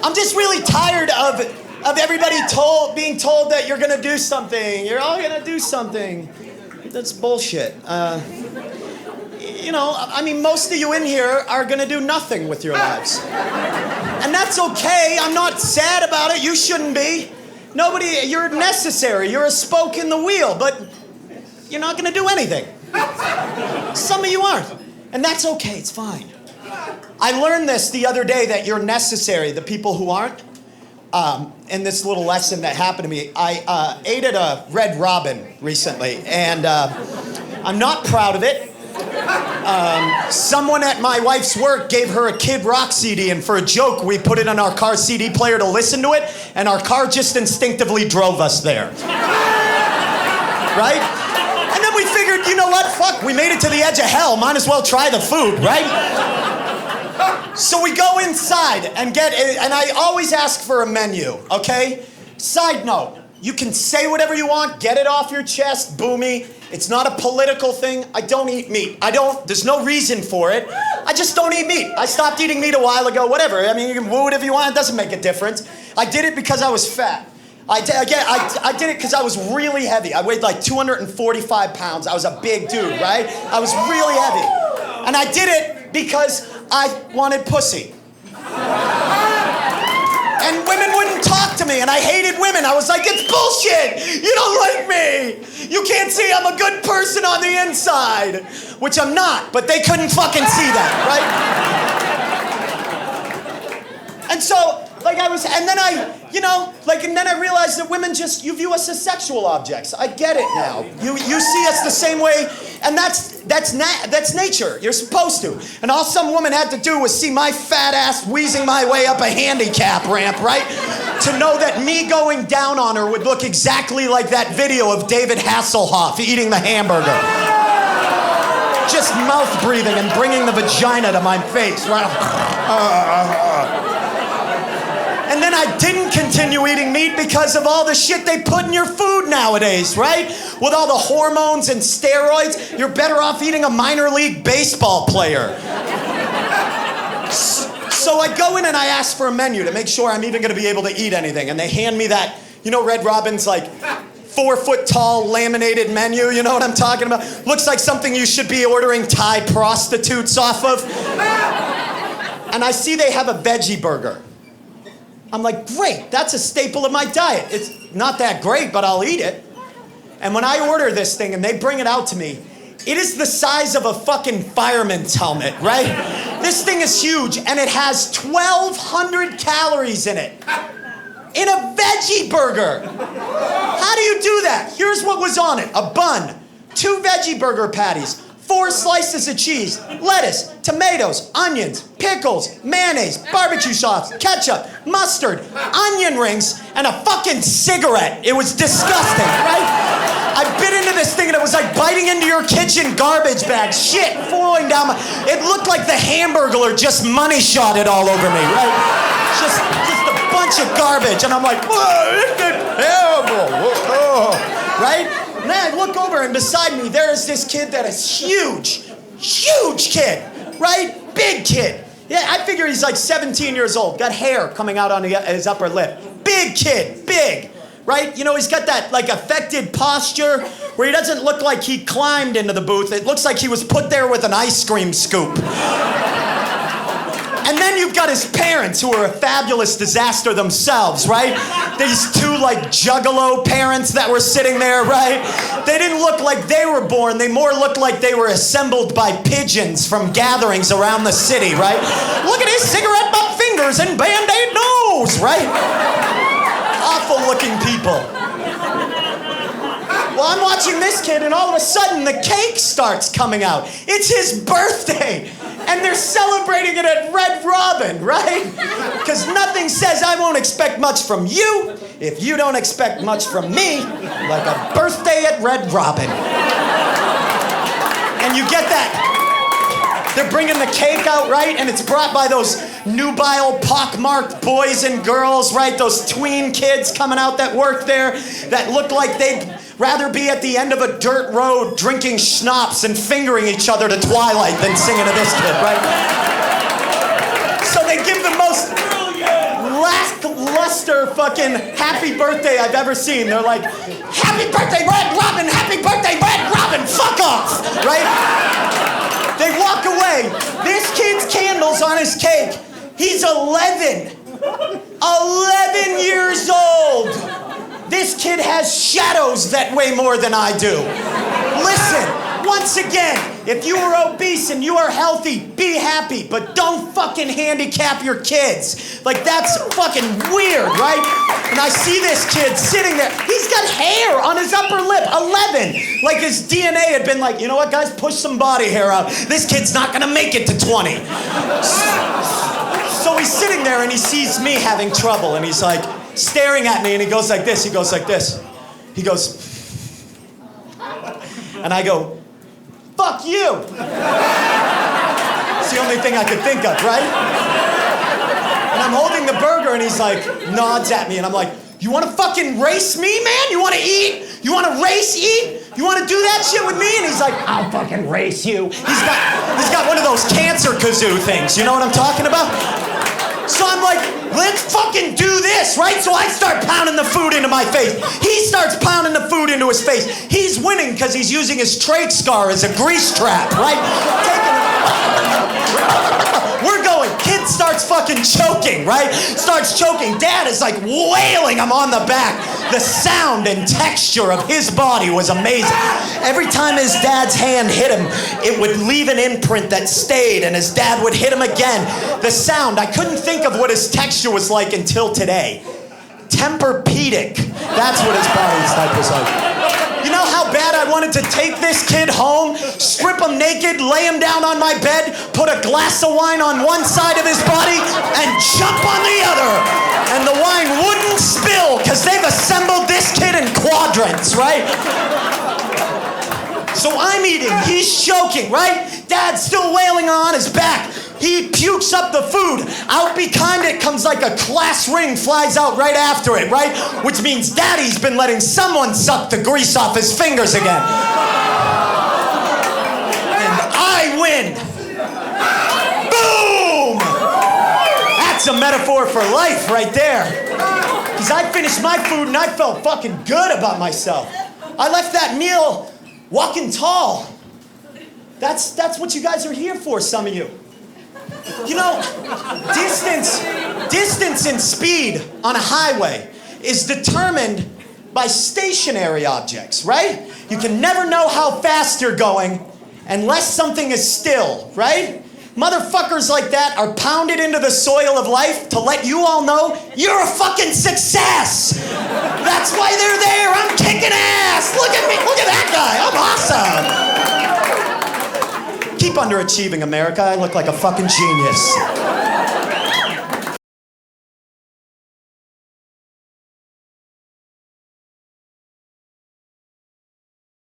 I'm just really tired of everybody being told that you're gonna do something. You're all gonna do something. That's bullshit. I mean, most of you in here are gonna do nothing with your lives. And that's okay. I'm not sad about it. You shouldn't be. You're necessary. You're a spoke in the wheel, but you're not gonna do anything. Some of you aren't. And that's okay. It's fine. I learned this the other day, that you're necessary, the people who aren't. In this little lesson that happened to me, I ate at a Red Robin recently, and I'm not proud of it. Someone at my wife's work gave her a Kid Rock CD, and for a joke, we put it on our car CD player to listen to it, and our car just instinctively drove us there. Right? And then we figured, you know what? Fuck, we made it to the edge of hell. Might as well try the food, right? So we go inside and and I always ask for a menu, okay? Side note, you can say whatever you want, get it off your chest, boomy. It's not a political thing. I don't eat meat. There's no reason for it. I just don't eat meat. I stopped eating meat a while ago, whatever. I mean, you can woo it if you want, it doesn't make a difference. I did it because I was fat. I did it because I was really heavy. I weighed like 245 pounds. I was a big dude, right? I was really heavy. And I did it because I wanted pussy. And women wouldn't talk to me, and I hated women. I was like, it's bullshit. You don't like me. You can't see I'm a good person on the inside. Which I'm not, but they couldn't fucking see that, right? And so, and then I realized that women you view us as sexual objects. I get it now. You see us the same way, and that's nature. You're supposed to. And all some woman had to do was see my fat ass wheezing my way up a handicap ramp, right? To know that me going down on her would look exactly like that video of David Hasselhoff eating the hamburger. Just mouth breathing and bringing the vagina to my face, right? And then I didn't continue eating meat because of all the shit they put in your food nowadays, right? With all the hormones and steroids, you're better off eating a minor league baseball player. So I go in and I ask for a menu to make sure I'm even gonna be able to eat anything. And they hand me that, Red Robin's like 4 foot tall laminated menu, you know what I'm talking about? Looks like something you should be ordering Thai prostitutes off of. And I see they have a veggie burger. I'm like, great, that's a staple of my diet. It's not that great, but I'll eat it. And when I order this thing and they bring it out to me, it is the size of a fucking fireman's helmet, right? This thing is huge, and it has 1,200 calories in it. In a veggie burger. How do you do that? Here's what was on it. A bun, 2 veggie burger patties, 4 slices of cheese, lettuce, tomatoes, onions, pickles, mayonnaise, barbecue sauce, ketchup, mustard, onion rings, and a fucking cigarette. It was disgusting, right? I bit into this thing and it was like biting into your kitchen garbage bag. Shit falling down it looked like the Hamburglar just money shot it all over me, right? Just a bunch of garbage. And I'm like, whoa, this is terrible, right? And then I look over and beside me, there is this kid that is huge kid, right? Big kid. Yeah, I figure he's like 17 years old, got hair coming out on his upper lip. Big kid, big, right? He's got that like affected posture where he doesn't look like he climbed into the booth. It looks like he was put there with an ice cream scoop. And then you've got his parents, who are a fabulous disaster themselves, right? These 2 like juggalo parents that were sitting there, right? They didn't look like they were born. They more looked like they were assembled by pigeons from gatherings around the city, right? Look at his cigarette butt fingers and Band-Aid nose, right? Awful looking people. Well, I'm watching this kid, and all of a sudden the cake starts coming out. It's his birthday. And they're celebrating it at Red Robin, right? Because nothing says I won't expect much from you if you don't expect much from me, like a birthday at Red Robin. And you get that. They're bringing the cake out, right? And it's brought by those nubile, pockmarked boys and girls, right? Those tween kids coming out that work there that look like they'd rather be at the end of a dirt road drinking schnapps and fingering each other to Twilight than singing to this kid, right? So they give the most brilliant, fucking happy birthday I've ever seen. They're like, happy birthday, Red Robin, happy birthday, Red Robin, fuck off, right? They walk away. This kid's candles on his cake. He's 11. 11 years old. This kid has shadows that weigh more than I do. Listen, once again, if you are obese and you are healthy, be happy, but don't fucking handicap your kids. Like, that's fucking weird, right? And I see this kid sitting there. He's got hair on his upper lip, 11. Like his DNA had been like, you know what, guys, push some body hair out. This kid's not gonna make it to 20. So he's sitting there and he sees me having trouble and he's like staring at me and he goes like this, he goes like this. He goes, and I go, fuck you. It's the only thing I could think of, right? And I'm holding the burger and he's like, nods at me and I'm like, you wanna fucking race me, man? You wanna eat? You wanna race eat? You wanna do that shit with me? And he's like, I'll fucking race you. He's got one of those cancer kazoo things, you know what I'm talking about? So I'm like, let's fucking do this, right? So I start pounding the food into my face. He starts pounding the food into his face. He's winning because he's using his trach scar as a grease trap, right? We're going. Kid starts fucking choking, right? Starts choking. Dad is like wailing him on the back. The sound and texture of his body was amazing. Every time his dad's hand hit him, it would leave an imprint that stayed, and his dad would hit him again. The sound, I couldn't think of what his texture was like until today. Tempur-Pedic. That's what his body type was like. You know how bad I wanted to take this kid home, strip him naked, lay him down on my bed, put a glass of wine on one side of his body, and jump on the other. And the wine wouldn't spill, because they've assembled this kid in quadrants, right? So I'm eating, he's choking, right? Dad's still wailing on his back. He pukes up the food. Out behind it comes like a class ring, flies out right after it, right? Which means Daddy's been letting someone suck the grease off his fingers again. And I win. Boom! That's a metaphor for life right there. Because I finished my food and I felt fucking good about myself. I left that meal walking tall. That's what you guys are here for, some of you. You know, distance and speed on a highway is determined by stationary objects, right? You can never know how fast you're going unless something is still, right? Motherfuckers like that are pounded into the soil of life to let you all know you're a fucking success. That's why they're there. I'm kicking ass. Look at me. Look at that guy. I'm awesome. Keep underachieving, America. I look like a fucking genius.